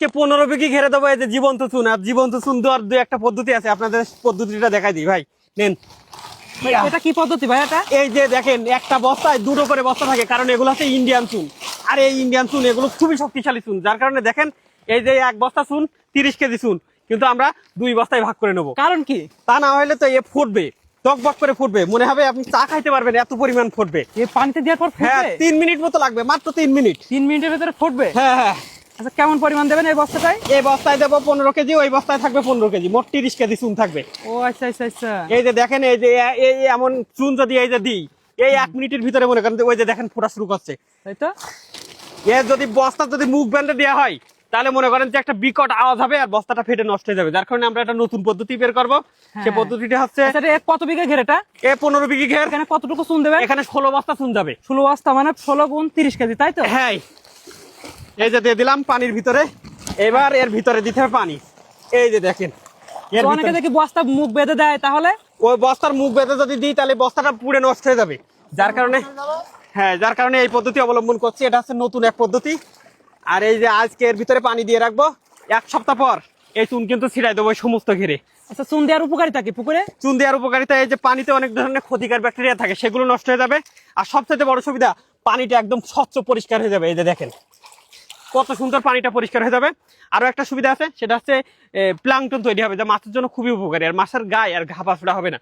15 বিঘি ঘেরে দেবো এই যে জীবন্ত চুন। আর জীবন্ত চুন দেওয়ার দুই একটা পদ্ধতি আছে, আপনাদের পদ্ধতিটা দেখাই দিই ভাই। নেন, এটা কি পদ্ধতি ভাই? এটা এই যে দেখেন একটা বস্তায় দুটো করে বস্তা থাকে, কারণ এগুলো হচ্ছে ইন্ডিয়ান চুন। আর এই ইন্ডিয়ান চুন এগুলো খুবই শক্তিশালী চুন, যার কারণে দেখেন এই যে এক বস্তা চুন 30 কেজি চুন, কিন্তু আমরা 2 বস্তায় ভাগ করে নেবো। কারণ কি? তা না হলে তো এ ফুটবে, টকবক করে ফুটবে, মনে হবে আপনি চা খাইতে পারবেন, এত পরিমাণ ফুটবে। এই পানিতে দেওয়ার পর হ্যাঁ, ফুটবে? 3 মিনিট মতো লাগবে, মাত্র 3 মিনিট। 3 মিনিটের ভিতরে ফুটবে? হ্যাঁ হ্যাঁ। আচ্ছা, কেমন পরিমাণ দেবেন এই বস্তাটায়? এই বস্তায় দেবো 15 কেজি, ওই বস্তায় থাকবে 15 কেজি, মোট 30 কেজি চুন থাকবে। ও আচ্ছা আচ্ছা আচ্ছা। এই যে দেখেন, এই যে এই এমন চুন যদি এই যে দিই, এই 1 মিনিটের ভিতরে মনে করেন যে ওই যে দেখেন ফোটা শুরু করছে। তাই তো? এ যদি বস্তা যদি মুখ ব্যান্ডে দেওয়া হয়, তাহলে মনে করেন যে একটা বিকট আওয়াজ হবে আর বস্তাটা ফেটে নষ্ট হয়ে যাবে। যার কারণে আমরা একটা নতুন পদ্ধতি বের করবো। সে পদ্ধতিটা হচ্ছে, আচ্ছা, এটা কত বিঘা ঘের এটা? 15 বিঘি ঘের। এখানে কতটুকু চুন দেবেন? এখানে 16 বস্তা চুন যাবে। 16 বস্তা, মানে 16 গুণ 30 কেজি, তাই তো? হ্যাঁ, এই যে দিয়ে দিলাম পানির ভিতরে। এবার এর ভিতরে দিতে হবে পানি। এই যে দেখেন, এর তো অনেকে ভিতরে দেখি বস্তা মুখ বেঁধে দেয়, তাহলে? ওই বস্তার মুখ বেঁধে যদি দিই, তাহলে বস্তাটা পুড়ে নষ্ট হয়ে যাবে। যার কারণে যার কারণে এই পদ্ধতি অবলম্বন করছি। এটা হচ্ছে নতুন এক পদ্ধতি। আর এই যে আজকে এর ভিতরে পানি দিয়ে রাখবো, 1 সপ্তাহ পর এই চুন কিন্তু ছিটাই দেবো এই সমস্ত ঘিরে। আচ্ছা, চুন দেওয়ার উপকারিতা কি পুকুরে? চুন দেওয়ার উপকারিতা, এই যে পানিতে অনেক ধরনের ক্ষতিকর ব্যাকটেরিয়া থাকে, সেগুলো নষ্ট হয়ে যাবে। আর সবচেয়ে বড় সুবিধা, পানিটা একদম স্বচ্ছ পরিষ্কার হয়ে যাবে। এই যে দেখেন কত সুন্দর পানিটা পরিষ্কার হয়ে যাবে। আরো একটা সুবিধা আছে, সেটা হচ্ছে প্লাঙ্কটন তৈরি হবে, যা মাছের জন্য খুবই উপকারী। আর মাছের গায়ে আর ঘা পাছড়া হবে না।